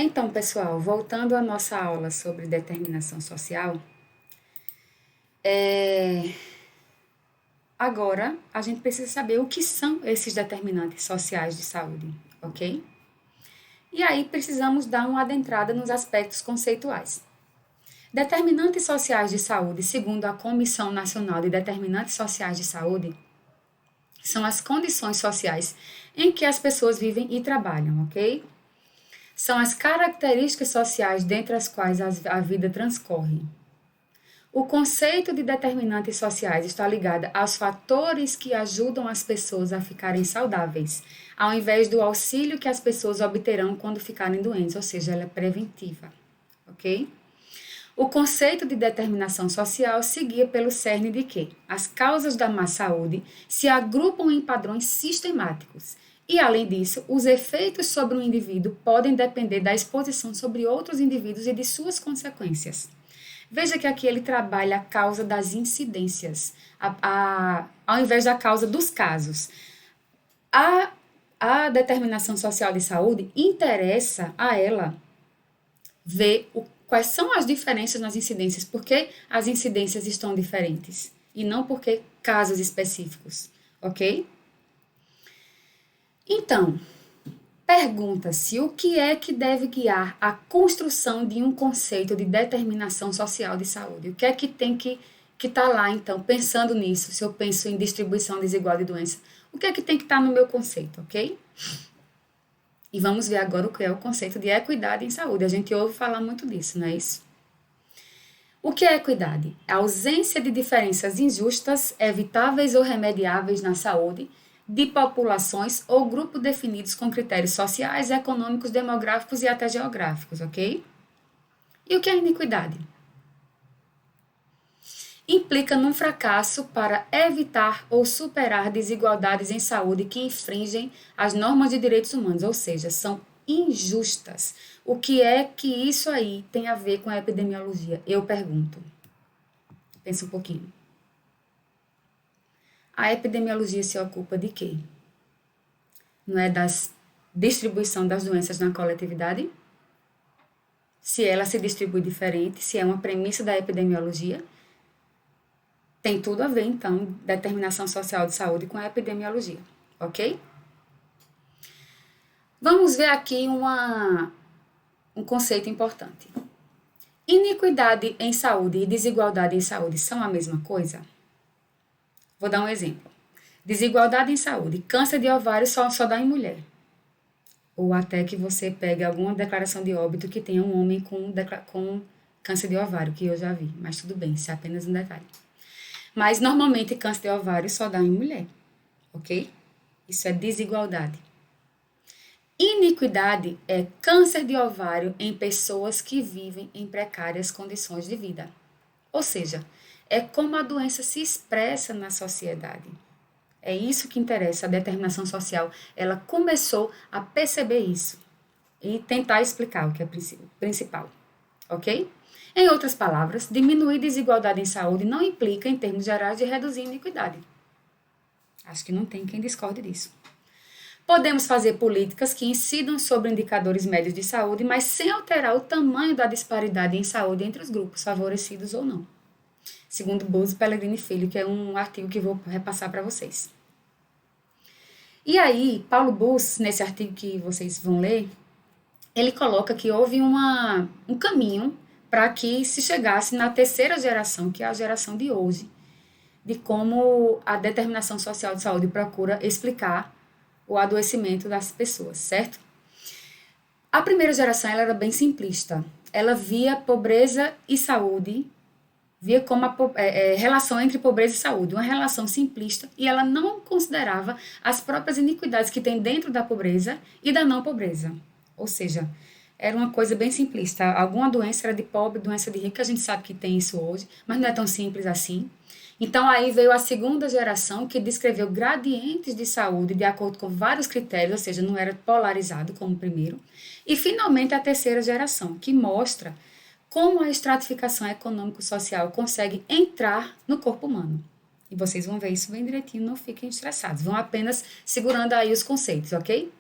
Então, pessoal, voltando à nossa aula sobre determinação social, agora a gente precisa saber o que são esses determinantes sociais de saúde, ok? E aí precisamos dar uma adentrada nos aspectos conceituais. Determinantes sociais de saúde, segundo a Comissão Nacional de Determinantes Sociais de Saúde, são as condições sociais em que as pessoas vivem e trabalham, ok? São as características sociais dentre as quais a vida transcorre. O conceito de determinantes sociais está ligado aos fatores que ajudam as pessoas a ficarem saudáveis, ao invés do auxílio que as pessoas obterão quando ficarem doentes, ou seja, ela é preventiva, ok? O conceito de determinação social seguia pelo cerne de que as causas da má saúde se agrupam em padrões sistemáticos e, além disso, os efeitos sobre um indivíduo podem depender da exposição sobre outros indivíduos e de suas consequências. Veja que aqui ele trabalha a causa das incidências, ao invés da causa dos casos. A determinação social de saúde interessa a ela ver quais são as diferenças nas incidências, porque as incidências estão diferentes, e não porque casos específicos, ok? Então, pergunta-se o que é que deve guiar a construção de um conceito de determinação social de saúde. O que é que tem que estar lá, então, pensando nisso, se eu penso em distribuição desigual de doença, o que é que tem que estar no meu conceito, ok? E vamos ver agora o que é o conceito de equidade em saúde. A gente ouve falar muito disso, não é isso? O que é equidade? A ausência de diferenças injustas, evitáveis ou remediáveis na saúde de populações ou grupos definidos com critérios sociais, econômicos, demográficos e até geográficos, ok? E o que é iniquidade? Implica num fracasso para evitar ou superar desigualdades em saúde que infringem as normas de direitos humanos, ou seja, são injustas. O que é que isso aí tem a ver com a epidemiologia? Eu pergunto. Pensa um pouquinho. A epidemiologia se ocupa de quê? Não é da distribuição das doenças na coletividade? Se ela se distribui diferente, se é uma premissa da epidemiologia, tem tudo a ver, então, determinação social de saúde com a epidemiologia, ok? Vamos ver aqui um conceito importante. Iniquidade em saúde e desigualdade em saúde são a mesma coisa? Vou dar um exemplo. Desigualdade em saúde. Câncer de ovário só dá em mulher. Ou até que você pegue alguma declaração de óbito que tenha um homem com câncer de ovário, que eu já vi. Mas tudo bem, isso é apenas um detalhe. Mas normalmente câncer de ovário só dá em mulher, ok? Isso é desigualdade. Iniquidade é câncer de ovário em pessoas que vivem em precárias condições de vida. Ou seja, é como a doença se expressa na sociedade. É isso que interessa, a determinação social. Ela começou a perceber isso e tentar explicar o que é principal, ok? Em outras palavras, diminuir desigualdade em saúde não implica, em termos gerais, de reduzir iniquidade. Acho que não tem quem discorde disso. Podemos fazer políticas que incidam sobre indicadores médios de saúde, mas sem alterar o tamanho da disparidade em saúde entre os grupos, favorecidos ou não. Segundo Bozo Pellegrini Filho, que é um artigo que vou repassar para vocês. E aí, Paulo Bus, nesse artigo que vocês vão ler, ele coloca que houve um caminho para que se chegasse na terceira geração, que é a geração de hoje, de como a determinação social de saúde procura explicar o adoecimento das pessoas, certo? A primeira geração ela era bem simplista. Ela via pobreza e saúde, via como a relação entre pobreza e saúde, uma relação simplista, e ela não considerava as próprias iniquidades que tem dentro da pobreza e da não pobreza. Ou seja, era uma coisa bem simplista. Alguma doença era de pobre, doença de rico, que a gente sabe que tem isso hoje, mas não é tão simples assim. Então, aí veio a segunda geração que descreveu gradientes de saúde de acordo com vários critérios, ou seja, não era polarizado como o primeiro. E, finalmente, a terceira geração, que mostra como a estratificação econômico-social consegue entrar no corpo humano. E vocês vão ver isso bem direitinho, não fiquem estressados, vão apenas segurando aí os conceitos, ok?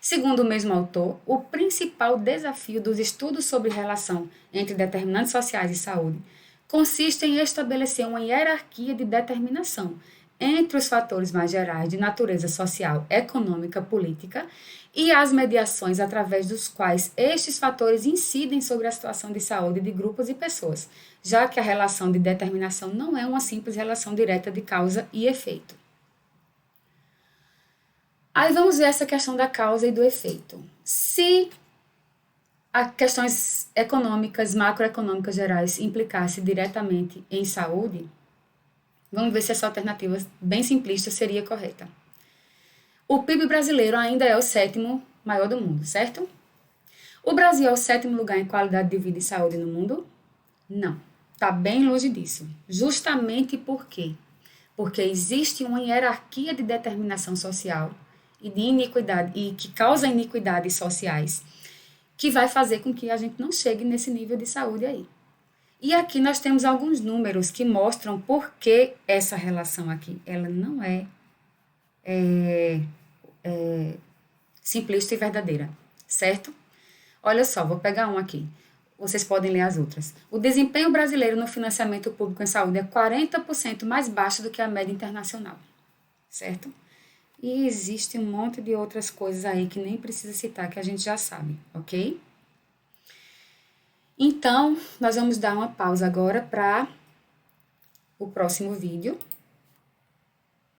Segundo o mesmo autor, o principal desafio dos estudos sobre relação entre determinantes sociais e saúde consiste em estabelecer uma hierarquia de determinação entre os fatores mais gerais de natureza social, econômica, política e as mediações através dos quais estes fatores incidem sobre a situação de saúde de grupos e pessoas, já que a relação de determinação não é uma simples relação direta de causa e efeito. Aí vamos ver essa questão da causa e do efeito. Se as questões econômicas, macroeconômicas gerais implicassem diretamente em saúde, vamos ver se essa alternativa bem simplista seria correta. O PIB brasileiro ainda é o 7º maior do mundo, certo? O Brasil é o 7º lugar em qualidade de vida e saúde no mundo? Não, está bem longe disso. Justamente por quê? Porque existe uma hierarquia de determinação social e de iniquidade, e que causa iniquidades sociais, que vai fazer com que a gente não chegue nesse nível de saúde aí. E aqui nós temos alguns números que mostram por que essa relação aqui, ela não é simplista e verdadeira, certo? Olha só, vou pegar um aqui. Vocês podem ler as outras. O desempenho brasileiro no financiamento público em saúde é 40% mais baixo do que a média internacional, certo? E existe um monte de outras coisas aí que nem precisa citar, que a gente já sabe, ok? Então, nós vamos dar uma pausa agora para o próximo vídeo.